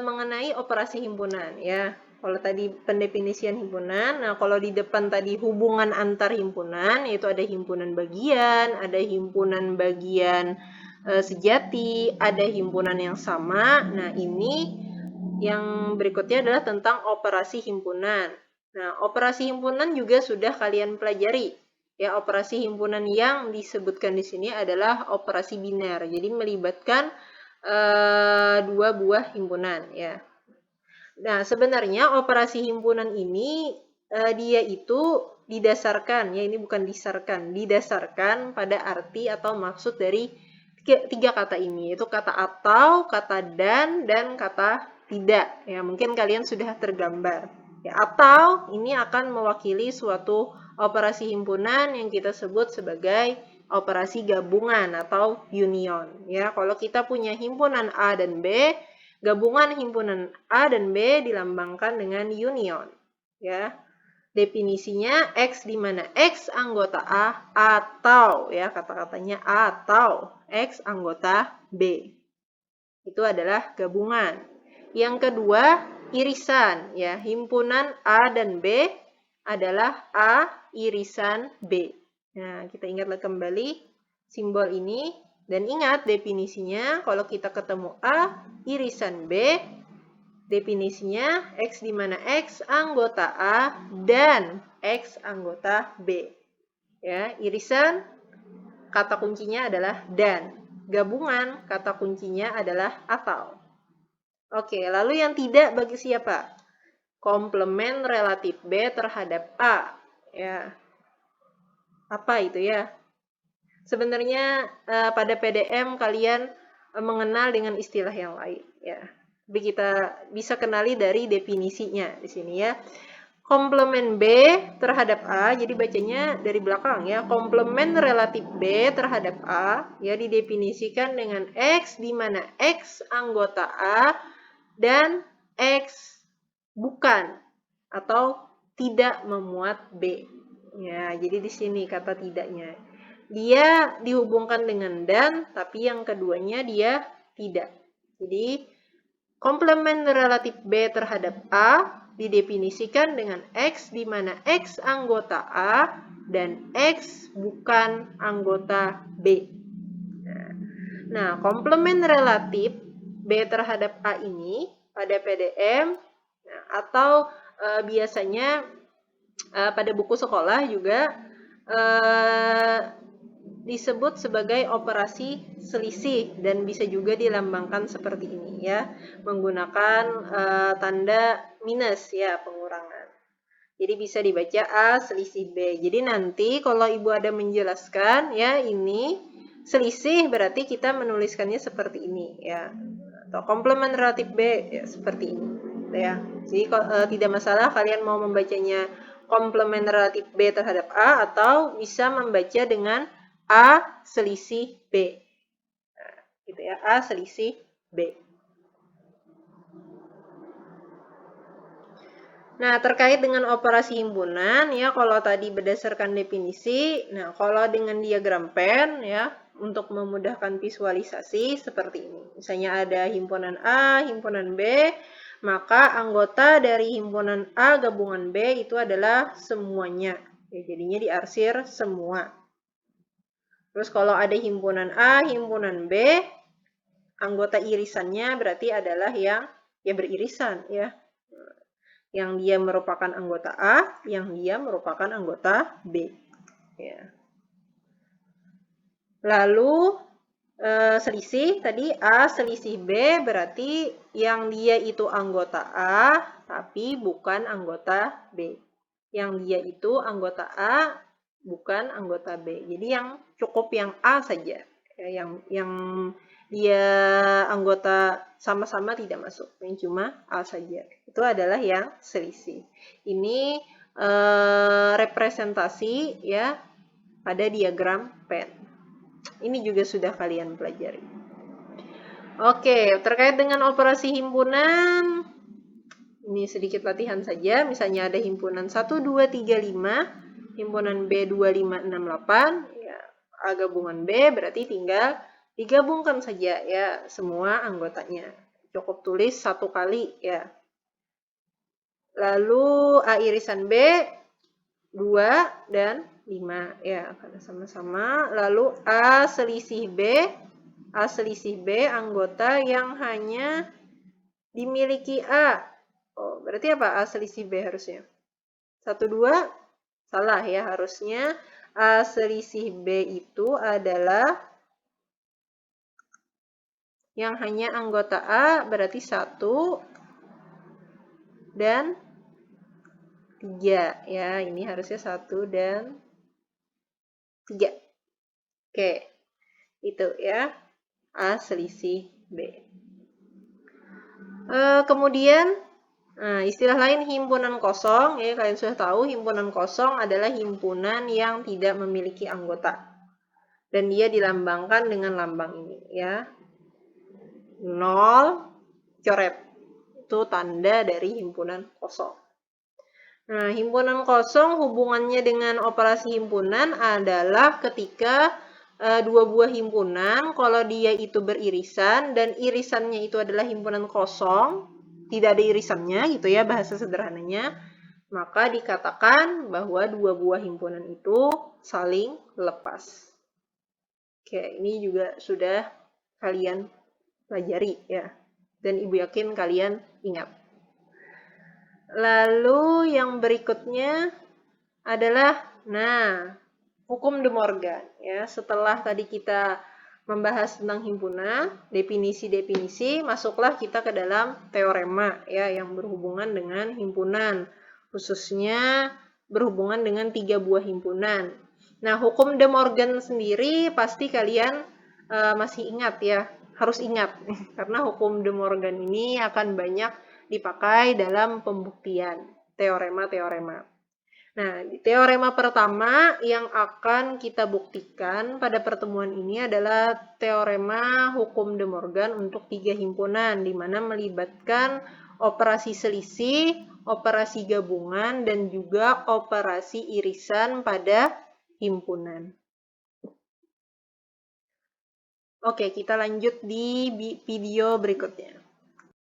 mengenai operasi himpunan ya. Kalau tadi pendefinisian himpunan, nah kalau di depan tadi hubungan antar himpunan, yaitu ada himpunan bagian, ada himpunan bagian sejati, ada himpunan yang sama. Nah, ini yang berikutnya adalah tentang operasi himpunan. Nah, operasi himpunan juga sudah kalian pelajari. Ya, operasi himpunan yang disebutkan di sini adalah operasi biner. Jadi melibatkan dua buah himpunan ya. Nah, sebenarnya operasi himpunan ini dia itu didasarkan, ya ini bukan didasarkan pada arti atau maksud dari tiga kata ini, yaitu kata atau, kata dan kata tidak. Ya, mungkin kalian sudah tergambar. Ya, atau ini akan mewakili suatu operasi himpunan yang kita sebut sebagai operasi gabungan atau union. Ya, kalau kita punya himpunan A dan B, gabungan himpunan A dan B dilambangkan dengan union. Ya, definisinya X di mana X anggota A atau ya kata-katanya atau X anggota B. Itu adalah gabungan. Yang kedua, irisan ya. Himpunan A dan B adalah A irisan B. Nah, kita ingat kembali simbol ini dan ingat definisinya kalau kita ketemu A irisan B, definisinya X di mana X anggota A dan X anggota B. Ya, irisan kata kuncinya adalah dan. Gabungan kata kuncinya adalah atau. Oke, lalu yang tidak bagi siapa? Komplement relatif B terhadap A. Ya. Apa itu ya? Sebenarnya pada PDM kalian mengenal dengan istilah yang lain ya. Tapi kita bisa kenali dari definisinya di sini ya. Komplement B terhadap A, jadi bacanya dari belakang ya. Komplement relatif B terhadap A ya didefinisikan dengan X di mana X anggota A dan X bukan atau tidak memuat B. Ya, jadi di sini kata tidaknya. Dia dihubungkan dengan dan, tapi yang keduanya dia tidak. Jadi komplement relatif B terhadap A didefinisikan dengan X di mana X anggota A dan X bukan anggota B. Nah, komplement relatif B terhadap A ini pada PDM atau biasanya pada buku sekolah juga disebut sebagai operasi selisih dan bisa juga dilambangkan seperti ini ya, menggunakan tanda minus ya, pengurangan. Jadi bisa dibaca A selisih B. Jadi nanti kalau Ibu ada menjelaskan ya ini selisih berarti kita menuliskannya seperti ini ya. Atau komplement relatif B ya, seperti ini ya. Jadi tidak masalah kalian mau membacanya komplement relatif B terhadap A atau bisa membaca dengan A selisih B. Nah, gitu ya, A selisih B. Nah, terkait dengan operasi himpunan ya, kalau tadi berdasarkan definisi, nah kalau dengan diagram Venn ya, untuk memudahkan visualisasi seperti ini. Misalnya ada himpunan A, himpunan B, maka anggota dari himpunan A gabungan B itu adalah semuanya. Ya, jadinya diarsir semua. Terus kalau ada himpunan A, himpunan B, anggota irisannya berarti adalah yang ya beririsan ya. Yang dia merupakan anggota A, yang dia merupakan anggota B. Ya. Lalu selisih tadi A selisih B berarti yang dia itu anggota A tapi bukan anggota B. Yang dia itu anggota A bukan anggota B. Jadi yang cukup yang A saja. Ya, yang dia anggota sama-sama tidak masuk. Yang cuma A saja. Itu adalah yang selisih. Ini representasi ya pada diagram Venn. Ini juga sudah kalian pelajari. Oke, terkait dengan operasi himpunan, ini sedikit latihan saja. Misalnya ada himpunan 1, 2, 3, 5, himpunan B 2, 5, 6, 8, ya, A gabungan B berarti tinggal digabungkan saja ya semua anggotanya. cukup tulis 1 kali ya. Lalu A irisan B 2 dan 5 ya, karena sama-sama. Lalu A selisih B anggota yang hanya dimiliki A. Oh, berarti apa A selisih B harusnya? 1, 2, salah ya, harusnya A selisih B itu adalah yang hanya anggota A, berarti 1 dan 3 ya, ini harusnya 1 dan 3. Oke, itu ya A selisih B. Kemudian, istilah lain himpunan kosong ya, kalian sudah tahu himpunan kosong adalah himpunan yang tidak memiliki anggota dan dia dilambangkan dengan lambang ini ya, 0 coret, itu tanda dari himpunan kosong. Nah, himpunan kosong hubungannya dengan operasi himpunan adalah ketika dua buah himpunan, kalau dia itu beririsan dan irisannya itu adalah himpunan kosong, tidak ada irisannya gitu ya bahasa sederhananya, maka dikatakan bahwa dua buah himpunan itu saling lepas. Oke, ini juga sudah kalian pelajari ya, dan ibu yakin kalian ingat. Lalu yang berikutnya adalah, hukum De Morgan. Ya, setelah tadi kita membahas tentang himpunan, definisi-definisi, masuklah kita ke dalam teorema ya, yang berhubungan dengan himpunan, khususnya berhubungan dengan 3 buah himpunan. Nah, hukum De Morgan sendiri pasti kalian masih ingat ya, harus ingat karena hukum De Morgan ini akan banyak dipakai dalam pembuktian teorema-teorema. Nah, teorema pertama yang akan kita buktikan pada pertemuan ini adalah teorema hukum De Morgan untuk 3 himpunan, di mana melibatkan operasi selisih, operasi gabungan, dan juga operasi irisan pada himpunan. Oke, kita lanjut di video berikutnya.